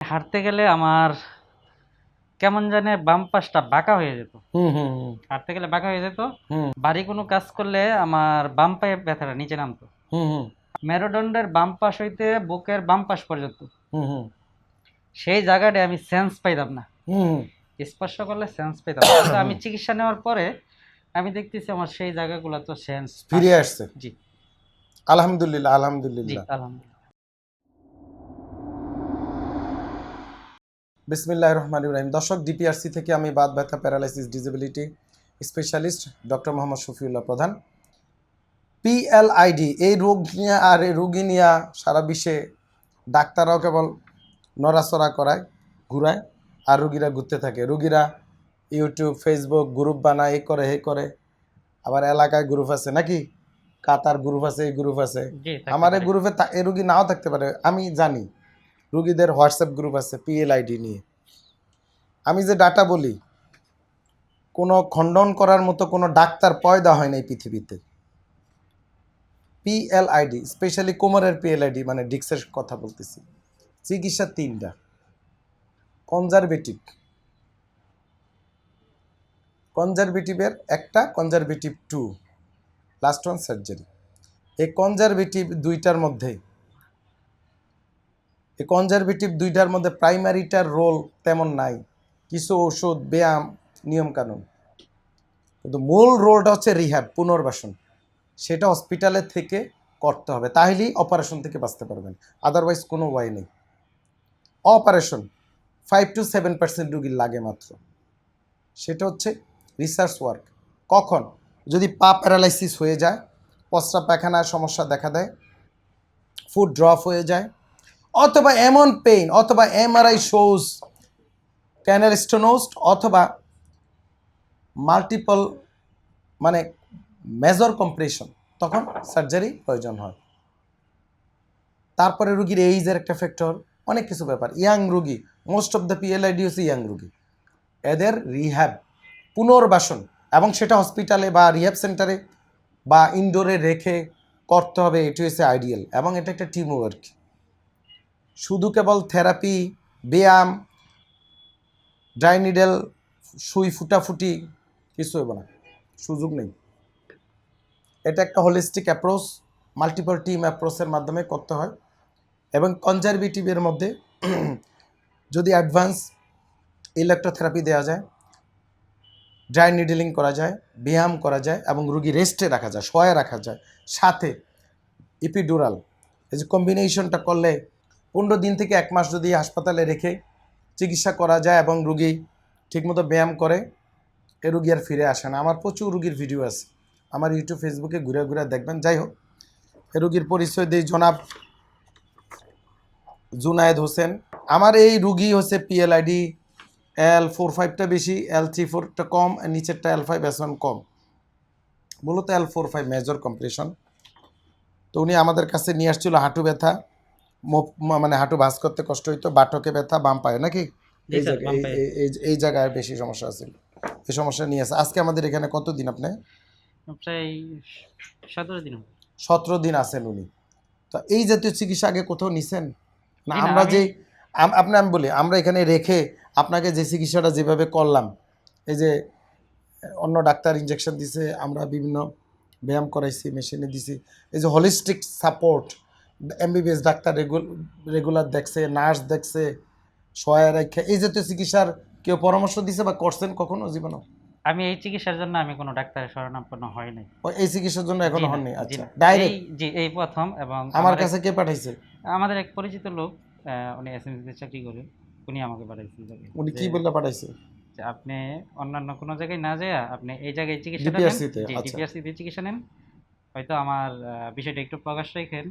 হাঁটতে গেলে আমার কেমন জানি বাম পাশটা বাঁকা হয়ে যেত। হাঁটতে গেলে বাঁকা হয়ে যেত। ভারী কোনো কাজ করলে আমার বাম পায়ে ব্যথাটা নিচে নামতো। মেরুদণ্ডের বাম পাশ হইতে বুকের বাম পাশ পর্যন্ত সেই জায়গাটায় আমি সেন্স পাইতাম না। স্পর্শ করলে সেন্স পেতাম না। কিন্তু আমি চিকিৎসা নেওয়ার পরে আমি দেখতেছি আমার সেই জায়গাগুলো তো সেন্স ফিরে আসছে। জি আলহামদুলিল্লাহ, জি আলহামদুলিল্লাহ। আলহামদুলিল্লাহ। বিসমিল্লাহির রহমানির রহিম। দর্শক, ডিপিআরসি থেকে আমি বাত ব্যথা paralysis disability specialist doctor Mohammad Shafiullah প্রধান। পিএলআইডি এই রোগ নিয়ে আর এই রোগী নিয়ে সারা বিশ্বে ডাক্তাররাও কেবল নড়াচড়া করায়, ঘুরায়, আর রুগীরা ঘুরতে থাকে। রুগীরা ইউটিউব, ফেসবুক গ্রুপ বানায়, এই করে, এই করে। আবার এলাকায় গ্রুপ আছে নাকি, কাতার গ্রুপ আছে, এই গ্রুপ আছে। জি আমার এই গ্রুপে এই রুগী নাও থাকতে পারে, আমি জানি। রুগীদের হোয়াটসঅ্যাপ গ্রুপ আছে পিএলআইডি নিয়ে। আমি যে ডাটা বলি, কোনো খণ্ডন করার মতো কোনো ডাক্তার পয়দা হয় না এই পৃথিবীতে। পিএলআইডি, স্পেশালি কোমরের পিএলআইডি, মানে ডিক্সের কথা বলতেছি। চিকিৎসা তিনটা: কনজারভেটিভের একটা, কনজারভেটিভ 2, লাস্ট ওয়ান সার্জারি। এই কনজারভেটিভ দুইটার মধ্যে প্রাইমারিটার রোল তেমন নাই, কিছু ওষুধ, ব্যায়াম, নিয়মকানুন। কিন্তু মূল রোলটা হচ্ছে রিহ্যাব, পুনর্বাসন। সেটা হসপিটালের থেকে করতে হবে, তাহলেই অপারেশন থেকে বাঁচতে পারবেন। আদারওয়াইজ কোনো ওয়াই নেই। অপারেশন 5 to 7% রুগীর লাগে মাত্র। সেটা হচ্ছে রিসার্চ ওয়ার্ক। কখন? যদি পা প্যারালাইসিস হয়ে যায়, প্রস্রাব পায়খানার সমস্যা দেখা দেয়, ফুড ড্রপ হয়ে যায়, অথবা এমন পেইন, অথবা এমআরআই শোজ ক্যানাল স্টোনোস্ট, অথবা মাল্টিপল মানে মেজর কম্প্রেশন, তখন সার্জারি প্রয়োজন হয়। তারপরে রুগীর এইজের একটা ফ্যাক্টর, অনেক কিছু ব্যাপার। ইয়াং রুগী, মোস্ট অফ দ্য পিএলআইডি হচ্ছে ইয়াং রুগী। এদের রিহ্যাব, পুনর্বাসন, এবং সেটা হসপিটালে বা রিহ্যাব সেন্টারে বা ইনডোরে রেখে করতে হবে। এটি হচ্ছে আইডিয়াল, এবং এটা একটা টিম ওয়ার্ক। শুধু কেবল থেরাপি, ব্যায়াম, ড্রাই নিডেল, সুই ফুটাফুটি কিছু হবে না, সুযোগ নেই। এটা একটা হোলিস্টিক অ্যাপ্রোচ, মাল্টিপল টিম অ্যাপ্রোচের মাধ্যমে করতে হয়। এবং কনজারভেটিভের মধ্যে যদি অ্যাডভান্স ইলেকট্রোথেরাপি দেওয়া যায়, ড্রাই নিডলিং করা যায়, ব্যায়াম করা যায়, এবং রুগী রেস্টে রাখা যায়, শোয়ে রাখা যায়, সাথে ইপিডুরাল, এই যে কম্বিনেশনটা করলে 15 দিন থেকে 1 মাস যদি হাসপাতালে রেখে চিকিৎসা করা যায় এবং রুগী ঠিকমতো ব্যায়াম করে, এ রুগী আর ফিরে আসে না। আমার প্রচুর রুগীর ভিডিও আছে, আমার ইউটিউব, ফেসবুকে ঘুরে ঘুরে দেখবেন। যাই হোক, এ রুগীর পরিচয় দিই, জনাব জুনায়েদ হোসেন। আমার এই রুগী হচ্ছে পিএলআইডি L45টা বেশি, L34টা কম, নিচেরটা L5S1 কম। মূলত L45 মেজর কম্প্রেশন। তো উনি আমাদের কাছে নিয়ে আসছিল হাঁটু ব্যথা, মানে হাঁটু ভাঁজ করতে কষ্ট হইতো, বাটকে ব্যথা, বাম পায়ে নাকি, এই জায়গায়, এই জায়গায় বেশি সমস্যা ছিল। এই সমস্যা নিয়ে আসে। আজকে আমাদের এখানে কতদিন? আপনি প্রায় 17 দিন। 17 দিন আছেন উনি। তো এই জাতীয় চিকিৎসা আগে কোথাও নিছেন না? জি না, আমরা যে আমি বলি, আমরা এখানে রেখে আপনাকে যে চিকিৎসাটা যেভাবে করলাম, এই যে অন্য ডাক্তার ইনজেকশন দিছে, আমরা বিভিন্ন ব্যায়াম করাইছি, মেশিনে দিছি, এই যে holistic support, MBBS doctor regular দেখছে, নার্স দেখছে, সহায় রাখা, এই জাতীয় চিকিৎসার কেউ পরামর্শ দিছে বা করছেন কখনো জীবনে? আমি এই চিকিৎসার জন্য আমি কোনো ডাক্তারের শরণাপন্ন হই নাই। এই চিকিৎসার জন্য এখনো হননি? জি আচ্ছা, না, ডাইরেক্ট এই প্রথম। এবং আমার কাছে কে পাঠাইছে? আমাদের এক পরিচিত লোক, উনি এসএমসিতে চাকরি করে, উনি আমাকে পাঠাইছেন। উনি কি বললে পাঠাইছে? যে আপনি অন্যান্য কোনো জায়গায় না যেয়ে আপনি এই জায়গায় চিকিৎসাটা নেন, ডিপিআরসিতে? জি আচ্ছা, ডিপিআরসিতে চিকিৎসা নেন। হয়তো আমার বিষয়টা একটু প্রকাশ রাখেন।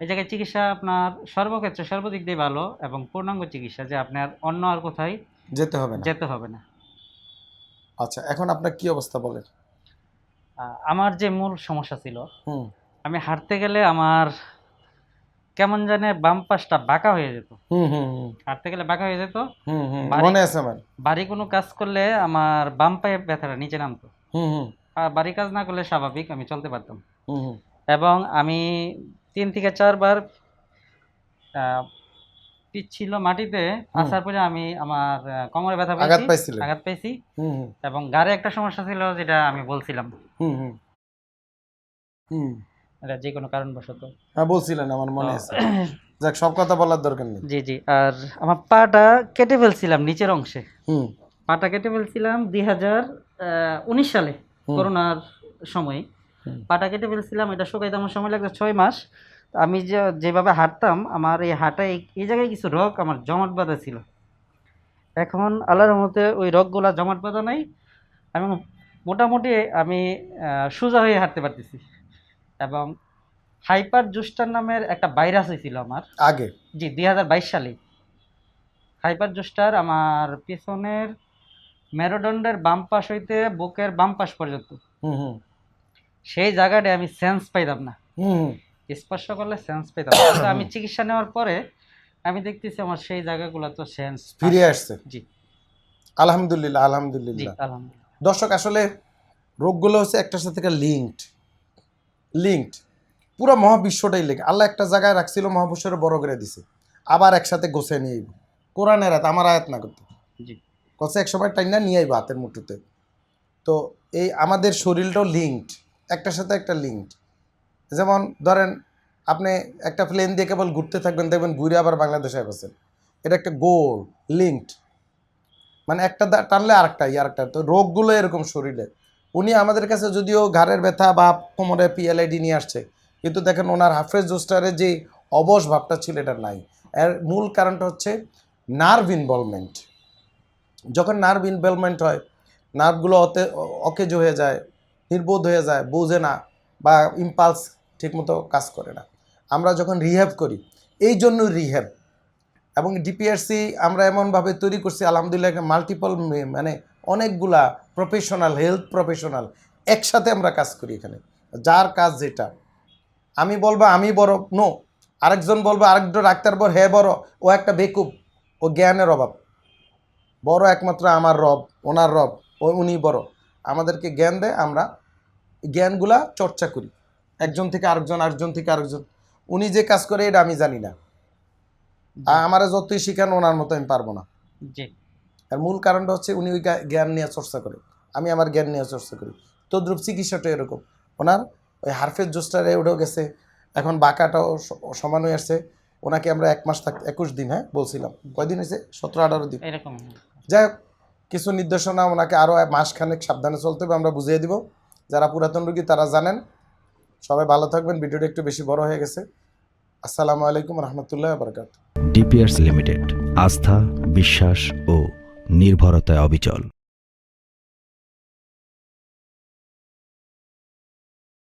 এই জায়গায় চিকিৎসা আপনার সর্বক্ষেত্রে সর্বদিক দিয়ে ভালো এবং পূর্ণাঙ্গ চিকিৎসা, যে আপনার অন্য আর কোথায় যেতে হবে না। যেতে হবে না। আচ্ছা, এখন আপনার কি অবস্থা বলেন? আমার যে মূল সমস্যা ছিল, হুম আমি হাঁটতে গেলে আমার কেমন জানি বাম পাশটা বাঁকা হয়ে যেত। হুম হুম হাঁটতে গেলে বাঁকা হয়ে যেত। মনে আছে আমার। ভারী কোনো কাজ করলে আমার বাম পায়ে ব্যথাটা নিচে নামতো। হুম হুম আর ভারী কাজ না করলে স্বাভাবিক আমি চলতে পারতাম। হুম হুম এবং আমি 3 থেকে 4 বার ছিল মাটিতে, আসার পরে আমি আমার কোমরে ব্যথা আঘাত পেয়েছি, পাইছিলেন? আঘাত পেয়েছি, হুম এবং গাড়ে একটা সমস্যা ছিল যেটা আমি বলছিলাম, হুম হুম হুম এটা যে কোনো কারণবশত। হ্যাঁ বলছিলেন, আমার মনে তো আছে। যাক, সব কথা বলার দরকার নেই। জি জি। আর আমার পাটা কেটে ফেলছিলাম নিচের অংশে, হুম পাটা কেটে ফেলছিলাম 2019 সালে হুম। করোনার সময়। হুম। পাটা কেটে ফেলছিলাম, এটা শুকাইতে আমার সময় লাগছে 6 মাস। তো আমি যেভাবে হাঁটতাম, আমার এই হাঁটায় এই জায়গায় কিছু রোগ আমার জমাট বাঁধা ছিল। এখন আল্লাহর রহমতে ওই রোগগুলা জমাট বাঁধা নাই, এবং মোটামুটি আমি সোজা হয়ে হাঁটতে পারতেছি। এবং হাইপার জোস্টার নামের একটা ভাইরাস হয়েছিল আমার আগে? জি 2022 সালে। হাইপার জোস্টার আমার পেছনের মেরুদণ্ডের বাম পাশ হইতে বুকের বাম পাশ পর্যন্ত, হুম হুম সেই জায়গাটায় আমি সেন্স পাইতাম না, হুম স্পর্শ করলে সেন্স পেতাম না। কিন্তু আমি চিকিৎসা নেওয়ার পরে আমি দেখতেছি আমার সেই জায়গাগুলো তো সেন্স ফিরে আসছে। জি আলহামদুলিল্লাহ, জি আলহামদুলিল্লাহ। আলহামদুলিল্লাহ। দর্শক, আসলে রোগগুলো হচ্ছে একটার সাথে লিঙ্কড। পুরো মহাবিশ্বটাই লিঙ্ক। আল্লাহ একটা জায়গায় রাখছিল, মহাবিশ্বরে বড় করে দিছে, আবার একসাথে গোছে নিয়ে আইব। কোরআনের আয়াত, আমার আয়াত না করতে, জি কছে এক সময় টাইনা নিয়ে আইব হাতের মুঠোতে। তো এই আমাদের শরীরটাও লিঙ্কড, একটার সাথে একটা লিঙ্কড। যেমন ধরেন, আপনি একটা প্লেন দিয়ে কেবল ঘুরতে থাকবেন, দেখবেন ঘুরে আবার বাংলাদেশে আসবেন। এটা একটা গোল লিঙ্কড, মানে একটা টানলে আরেকটা। তো রোগগুলো এরকম শরীরে। উনি আমাদের কাছে যদিও ঘাড়ের ব্যথা বা কোমরে পিএলআইডি নিয়ে আসছে, কিন্তু দেখেন ওনার হাফেজ জোস্টারের যে অবশ ভাবটা ছিল, এটা নাই। এর মূল কারণটা হচ্ছে নার্ভ ইনভলভমেন্ট। যখন নার্ভ ইনভলভমেন্ট হয়, নার্ভগুলো অকেজ হয়ে যায়, নির্বোধ হয়ে যায়, বোঝে না, বা ইম্পালস ঠিকমতো কাজ করে না। আমরা যখন রিহ্যাব করি, এই জন্য রিহ্যাব এবং ডিপিআরসি আমরা এমনভাবে তৈরি করছি, আলহামদুলিল্লাহ, মাল্টিপল, মানে অনেকগুলা প্রফেশনাল, হেলথ প্রফেশনাল একসাথে আমরা কাজ করি এখানে। যার কাজ যেটা, আমি বলবো আমি বড়, নো, আরেকজন বলবো আরেকজন ডাক্তার বড়, হ্যাঁ বড়, ও একটা বেকুব, ও জ্ঞানের অভাব। বড় একমাত্র আমার রব, ওনার রব, উনি বড়, আমাদেরকে জ্ঞান দেয়, আমরা জ্ঞানগুলা চর্চা করি, একজন থেকে আরেকজন, আরেকজন থেকে আরেকজন। উনি যে কাজ করে এটা আমি জানি না, আমারে যতই শিখান ওনার মতো আমি পারবো না। জি আর মূল কারণটা হচ্ছে উনি ওই জ্ঞান নিয়ে চর্চা করে, আমি আমার জ্ঞান নিয়ে চর্চা করি। তদ্রুপ চিকিৎসাটা এরকম। ওনার ওই হারফেজ জোস্টারে উঠেও গেছে, এখন বাঁকাটাও সমান হয়ে আসছে। ওনাকে আমরা 1 মাস থাকতে 21 দিন, হ্যাঁ বলছিলাম, কয়দিন হয়েছে, 17-18 দিন। এরকম। যাই হোক, কিছু নির্দেশনা ওনাকে আরও মাসখানেক সাবধানে চলতে হবে, আমরা বুঝিয়ে দিব। যারা পুরাতন রোগী তারা জানেন। সবাই ভালো থাকবেন। ভিডিওটা একটু বেশি বড় হয়ে গেছে। আসসালামু আলাইকুম রহমতুল্লাহ বারকাত। ডিপিআরস লিমিটেড, আস্থা, বিশ্বাস ও নির্ভরতায় অবিচল।